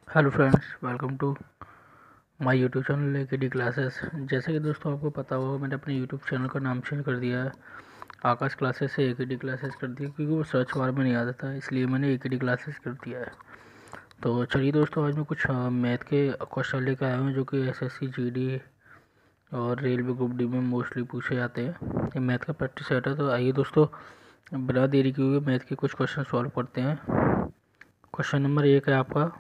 Hello friends, welcome to my YouTube channel AKD classes. जैसे कि दोस्तों आपको पता होगा, मैंने अपने यूट्यूब चैनल का नाम चेंज कर दिया है। आकाश क्लासेस से AKD क्लासेस कर दिया क्योंकि वो सर्च बार में नहीं आता था, इसलिए मैंने AKD क्लासेस कर दिया है। तो चलिए दोस्तों, आज मैं कुछ मैथ के क्वेश्चन लेकर आया हूँ जो कि SSC GD और रेलवे ग्रुप डी में मोस्टली पूछे जाते हैं। ये मैथ का प्रैक्टिस सेट है, तो आइए दोस्तों बिना देरी किए मैथ के कुछ क्वेश्चन सॉल्व करते हैं। क्वेश्चन नंबर 1 है आपका,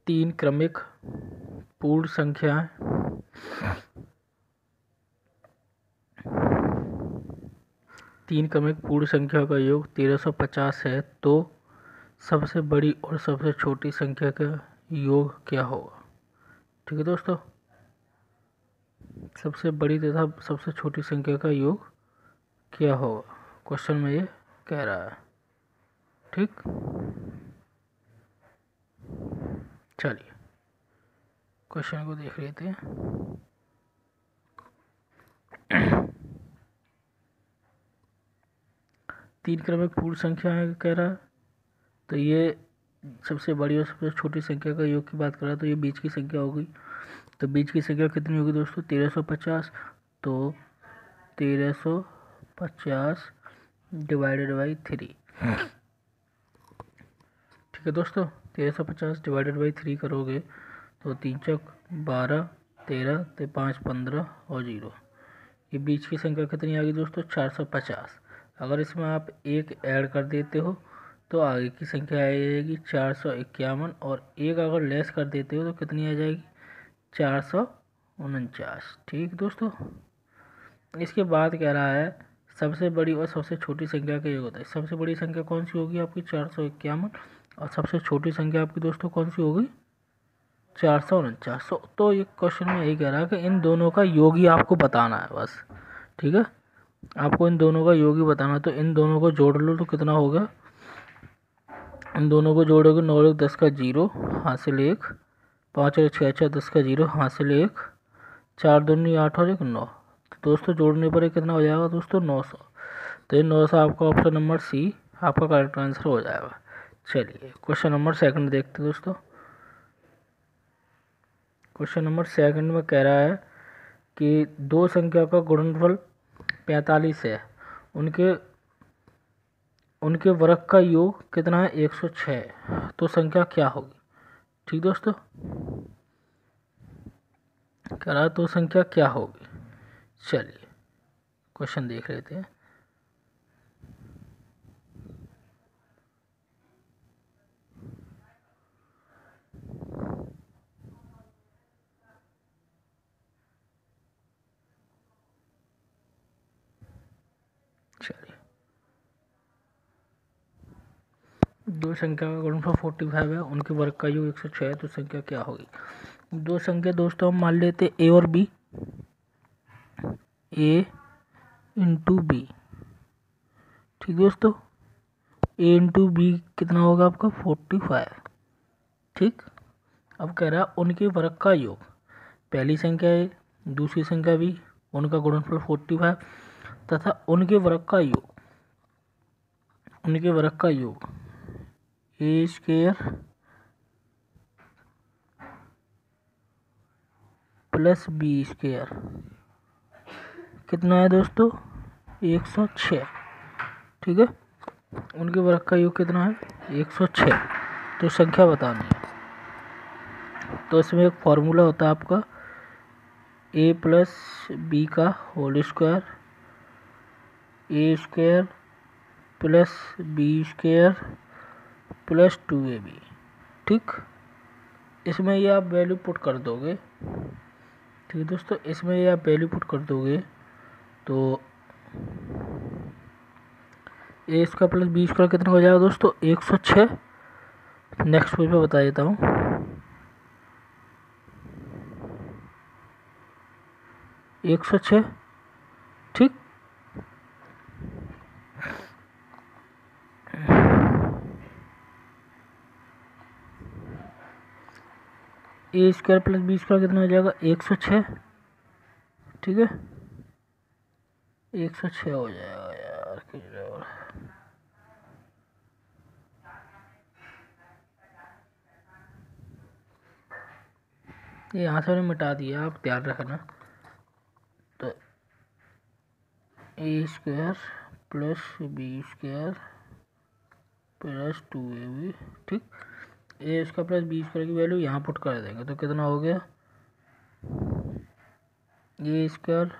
3 क्रमिक पूर्ण संख्याएं तीन क्रमिक पूर्ण संख्या का योग 1350 है, तो सबसे बड़ी और सबसे छोटी संख्या का योग क्या होगा। ठीक है दोस्तों, सबसे बड़ी तथा सबसे छोटी संख्या का योग क्या होगा, क्वेश्चन में ये कह रहा है। ठीक, चलिए क्वेश्चन को देख लेते हैं। तीन क्रमिक पूर्ण संख्या कह रहा है, तो ये सबसे बड़ी और सबसे छोटी संख्या का योग की बात कर रहा है, तो ये बीच की संख्या होगी। तो बीच की संख्या कितनी होगी दोस्तों, 1350। तो 1350 डिवाइडेड बाई 3। ठीक है दोस्तों, 1350 डिवाइडेड बाई 3 करोगे तो 3 चौक 12, 13 तो 5 15 और 0। ये बीच की संख्या कितनी आ गई दोस्तों, 450। अगर इसमें आप एक ऐड कर देते हो तो आगे की संख्या आ जाएगी 451, और एक अगर लेस कर देते हो तो कितनी आ जाएगी, 449। ठीक दोस्तों, इसके बाद कह रहा है सबसे बड़ी और सबसे छोटी संख्या का योग होता है। सबसे बड़ी संख्या कौन सी होगी आपकी, 451, और सबसे छोटी संख्या आपकी दोस्तों कौन सी होगी, 449। तो ये क्वेश्चन में यही कह रहा है कि इन दोनों का योग ही आपको बताना है बस। ठीक है, आपको इन दोनों का योग ही बताना है। तो इन दोनों को जोड़ लो तो कितना हो गया, इन दोनों को जोड़ोगे 9 और 10 का 0 हासिल 1, 5 और 6 6 10 का 0 हासिल 1, 4 दूनी 8 और 1 9। तो दोस्तों जोड़ने पर ये कितना हो जाएगा दोस्तों, 900। तो ये 900 आपका ऑप्शन नंबर सी आपका करेक्ट आंसर हो जाएगा। चलिए क्वेश्चन नंबर सेकंड देखते हैं दोस्तों। क्वेश्चन नंबर सेकंड में कह रहा है कि दो संख्या का गुणनफल 45 है, उनके उनके वर्ग का योग कितना है, 106, तो संख्या क्या होगी। ठीक दोस्तों, कह रहा है तो संख्या क्या होगी। चलिए क्वेश्चन देख लेते हैं। चलिए, दो संख्या का गुणनफल 45 है, उनके वर्ग का योग 106 है, तो संख्या क्या होगी। दो संख्या दोस्तों हम मान लेते ए और बी, ए इंटू बी। ठीक दोस्तों, ए इंटू बी कितना होगा आपका, 45। ठीक, अब कह रहा है उनके वर्ग का योग, पहली संख्या ए दूसरी संख्या बी, उनका गुणनफल 45 तथा उनके वर्ग का योग ए स्क्वायर प्लस बी स्क्वायर कितना है दोस्तों, 106। ठीक है, उनके वर्ग का योग कितना है, 106, तो संख्या बतानी है। तो इसमें एक फॉर्मूला होता है आपका, ए प्लस बी का whole square, A square plus B square plus 2ab। ठीक, इसमें ये आप वैल्यू पुट कर दोगे। ठीक है दोस्तों, इसमें ये आप वैल्यू पुट कर दोगे तो A square plus B square कितना हो जाएगा दोस्तों, 106। नेक्स्ट पेज पे बता देता हूँ, 106। ठीक, A square plus B square कितना हो जाएगा, 106। ठीक है, 106 हो जाएगा यार। ये यहाँ से मैंने मिटा दिया, आप ध्यान रखना। तो A square plus B square plus 2ab, ठीक। A square plus B square की वैल्यू यहाँ पुट कर देंगे तो कितना हो गया, ए स्क्वायर,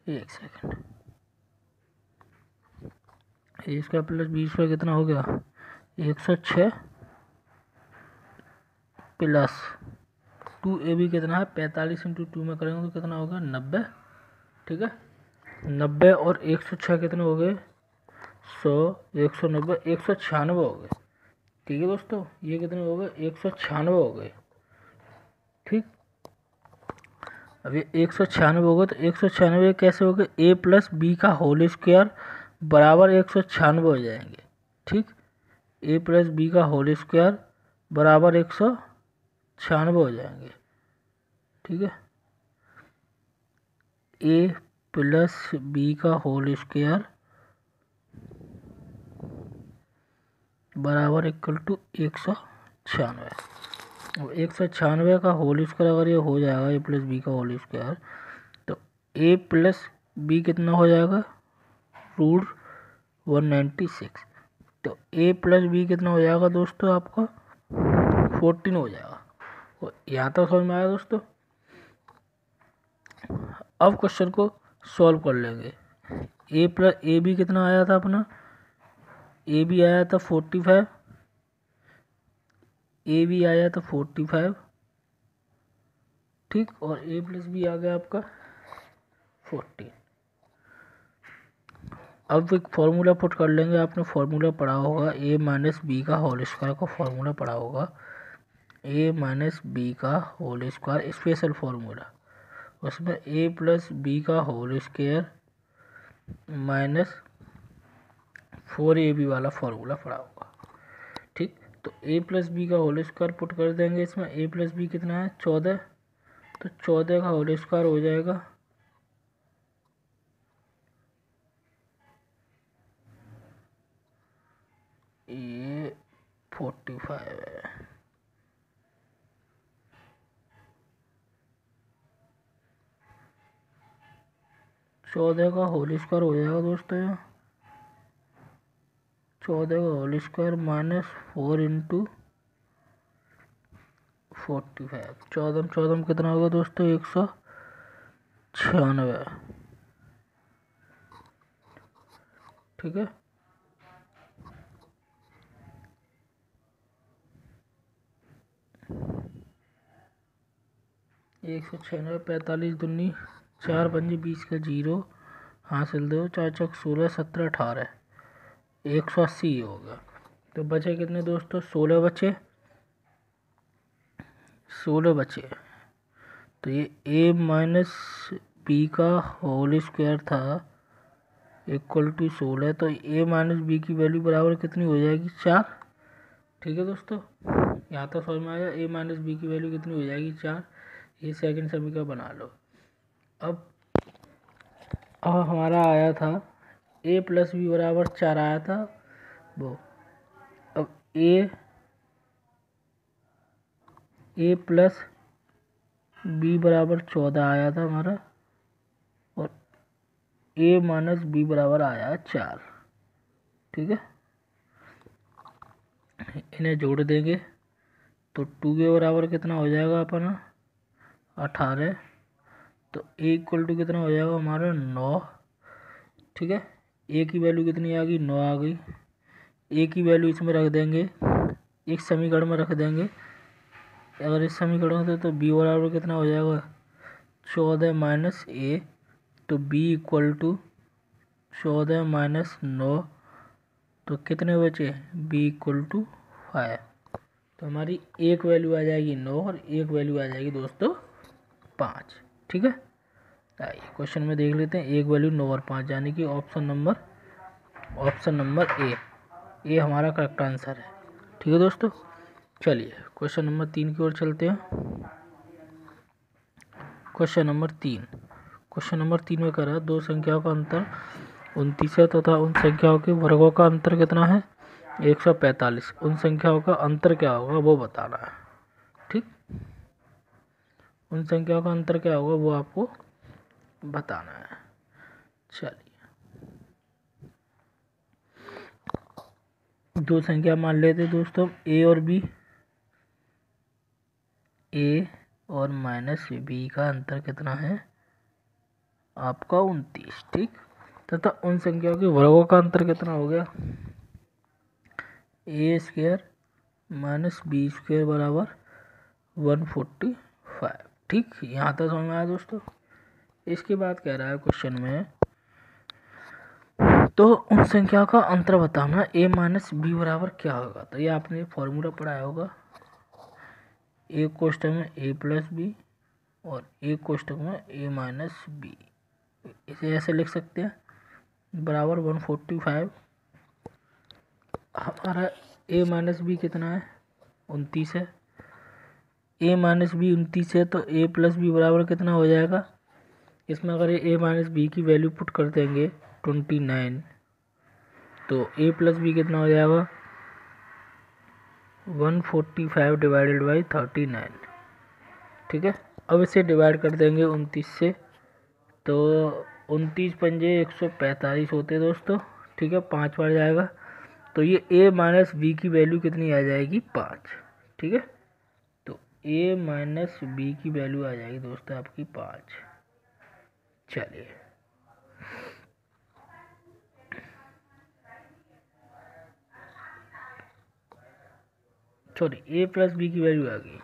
एक second, A square plus B square कितना हो गया 106 प्लस 2ab कितना है 45 इंटू 2 में करेंगे तो कितना होगा 90, ठीक है। 90 और 106 कितने हो गए 100, 190, 196 हो गए, ठीक है दोस्तों। ये कितने हो गए 196 हो गए, ठीक। अब ये 196 हो गए तो 196 कैसे हो गए, ए प्लस बी का होल स्क्वायर बराबर 196 हो जाएंगे, ठीक। ए प्लस बी का होल स्क्वायर बराबर 196 हो जाएंगे, ठीक है। ए प्लस बी का होल स्क्वायर बराबर इक्वल टू 196। अब 196 का होल स्क्वायर अगर ये हो जाएगा ए प्लस बी का होल स्क्वायर तो ए प्लस बी कितना हो जाएगा रूट 196। तो ए प्लस बी कितना हो जाएगा दोस्तों आपका 14 हो जाएगा। तो यहाँ तक समझ में आया दोस्तों। अब क्वेश्चन को सॉल्व कर लेंगे। ए प्लस ए बी कितना आया था अपना, ए बी आया था 45, ए बी आया था 45, ठीक। और ए प्लस बी आ गया आपका 14। अब एक फॉर्मूला पुट कर लेंगे, आपने फॉर्मूला पढ़ा होगा ए माइनस बी का होल स्क्वायर का फॉर्मूला पढ़ा होगा, ए माइनस बी का होल स्क्वायर स्पेशल फॉर्मूला, उसमें ए प्लस बी का होल स्क्वायर माइनस 4ab वाला फॉर्मूला पढ़ा होगा, ठीक। तो ए प्लस बी का होल स्क्वायर पुट कर देंगे इसमें। ए प्लस बी कितना है 14, तो 14 का होल स्क्वायर हो जाएगा ये 45 है, चौदह का होल स्क्वायर हो जाएगा दोस्तों, 14 का होल स्क्वायर माइनस 4 इंटू 45, 14 में कितना होगा दोस्तों 196, ठीक है। 196, 45 दूनी 4 पंजे 20 का 0 हासिल दो, 4 चौक 16, 17, 18, 180 होगा। तो बचे कितने दोस्तों 16 बचे, 16 बचे। तो ये ए माइनस बी का होल स्क्वायर था इक्वल टू 16, तो ए माइनस बी की वैल्यू बराबर कितनी हो जाएगी 4, ठीक है दोस्तों। यहाँ तक समझ में आया। ए माइनस बी की वैल्यू कितनी हो जाएगी 4। ये सेकंड समीकरण बना लो। अब हमारा आया था ए प्लस बी बराबर 4 आया था वो। अब ए प्लस बी बराबर 14 आया था हमारा, और ए माइनस बी बराबर आया 4, ठीक है। इन्हें जोड़ देंगे तो 2 के बराबर कितना हो जाएगा अपना 18। तो ए इक्वल टू कितना हो जाएगा हमारा 9, ठीक है। ए की वैल्यू कितनी आ गई 9 आ गई। ए की वैल्यू इसमें रख देंगे, एक समीकरण में रख देंगे। अगर इस समीकरण से तो बी बराबर कितना हो जाएगा 14 माइनस ए, तो बी इक्वल टू 14 माइनस 9, तो कितने बचे बी इक्वल टू 5। तो हमारी एक वैल्यू आ जाएगी 9 और एक वैल्यू आ जाएगी दोस्तों 5, ठीक है। आइए क्वेश्चन में देख लेते हैं। एक वैल्यू 9 और 5, यानी कि ऑप्शन नंबर ए हमारा करेक्ट आंसर है, ठीक है दोस्तों। चलिए क्वेश्चन नंबर 3 की ओर चलते हैं। क्वेश्चन नंबर 3 में कह रहा है दो संख्याओं का अंतर 29 है तथा उन संख्याओं के वर्गों का अंतर कितना है 145। उन संख्याओं का अंतर क्या होगा वो बताना है, ठीक। उन संख्याओं का अंतर क्या होगा वो आपको बताना है। चलिए, दो संख्या मान लेते हैं दोस्तों, ए और बी। ए और माइनस बी का अंतर कितना है आपका 29, ठीक। तथा उन संख्याओं के वर्गों का अंतर कितना हो गया, A square minus B square बराबर 145, ठीक। यहाँ तक समझ में आया दोस्तों। इसके बाद कह रहा है क्वेश्चन में, तो उन संख्याओं का अंतर बताना, ए माइनस बी बराबर क्या होगा। तो ये आपने फॉर्मूला पढ़ाया होगा, एक कोष्टक में ए प्लस बी और एक कोष्टक में ए माइनस बी। इसे ऐसे लिख सकते हैं बराबर 145। हमारा ए माइनस बी कितना है, 29 है। ए माइनस बी 29 है, तो ए प्लस बी बराबर कितना हो जाएगा। इसमें अगर ए माइनस बी की वैल्यू पुट कर देंगे 29, तो ए प्लस बी कितना हो जाएगा 145 डिवाइडेड बाई 39, ठीक है। अब इसे डिवाइड कर देंगे 29 से, तो 29 पंजे 145 होते हैं दोस्तों, ठीक है। 5 बार जाएगा, तो ये ए माइनस बी की वैल्यू कितनी आ जाएगी 5, ठीक है। तो ए माइनस बी की वैल्यू आ जाएगी दोस्तों आपकी 5। चलिए, सॉरी, ए प्लस बी की वैल्यू आ गई,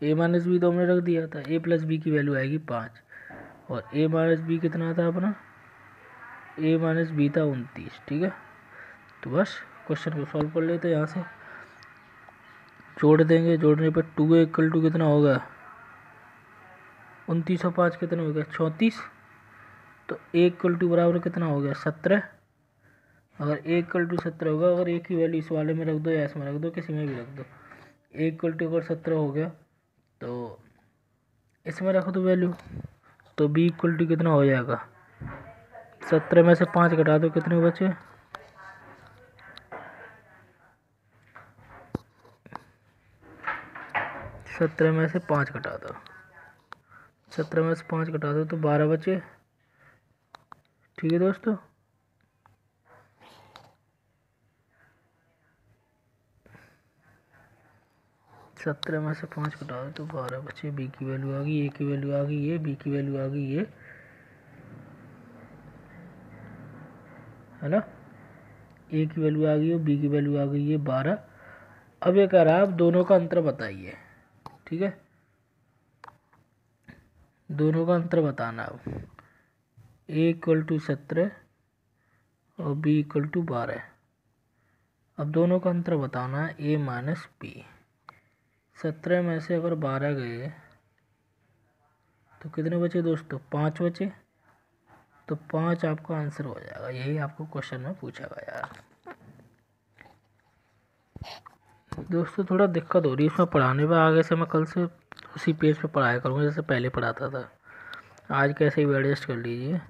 ए माइनस बी तो हमने रख दिया था, ए प्लस बी की वैल्यू आएगी 5 और ए माइनस बी कितना था अपना, ए माइनस बी था 29, ठीक है। तो बस क्वेश्चन को सॉल्व कर लेते हैं। यहाँ से जोड़ देंगे, जोड़ने पर 2 इक्वल टू कितना होगा 29 और 5 कितना हो गया 34। तो ए इक्वल टू बराबर कितना हो गया 17। अगर ए इक्वल टू 17 होगा, अगर ए की वैल्यू इस वाले में रख दो या इसमें रख दो, किसी में भी रख दो, ए इक्वल टू अगर 17 हो गया तो इसमें रख दो वैल्यू, तो बी इक्वल टू कितना हो जाएगा 17 में से 5 घटा दो, कितने बचे 17 में से 5 घटा दो, 17 में से 5 घटा दो तो 12 बचे, ठीक है दोस्तों। सत्रह में से 5 घटा दो तो 12 बचे, बी की वैल्यू आ गई, ए की वैल्यू आ गई, ये बी की वैल्यू आ गई, ये है ना, ए की वैल्यू आ गई है, बी की वैल्यू आ गई है 12। अब ये कह रहा है आप दोनों का अंतर बताइए, ठीक है। दोनों का अंतर बताना अब, ए इक्वल टू 17 और बी इक्वल टू 12। अब दोनों का अंतर बताना है ए माइनस बी। 17 में से अगर 12 गए तो कितने बचे दोस्तों 5 बचे, तो 5 आपका आंसर हो जाएगा। यही आपको क्वेश्चन में पूछा गया यार। दोस्तों थोड़ा दिक्कत हो रही है इसमें पढ़ाने में, आगे से मैं कल से उसी पेज पे पढ़ाया करूँगा जैसे पहले पढ़ाता था। आज कैसे भी एडजस्ट कर लीजिए।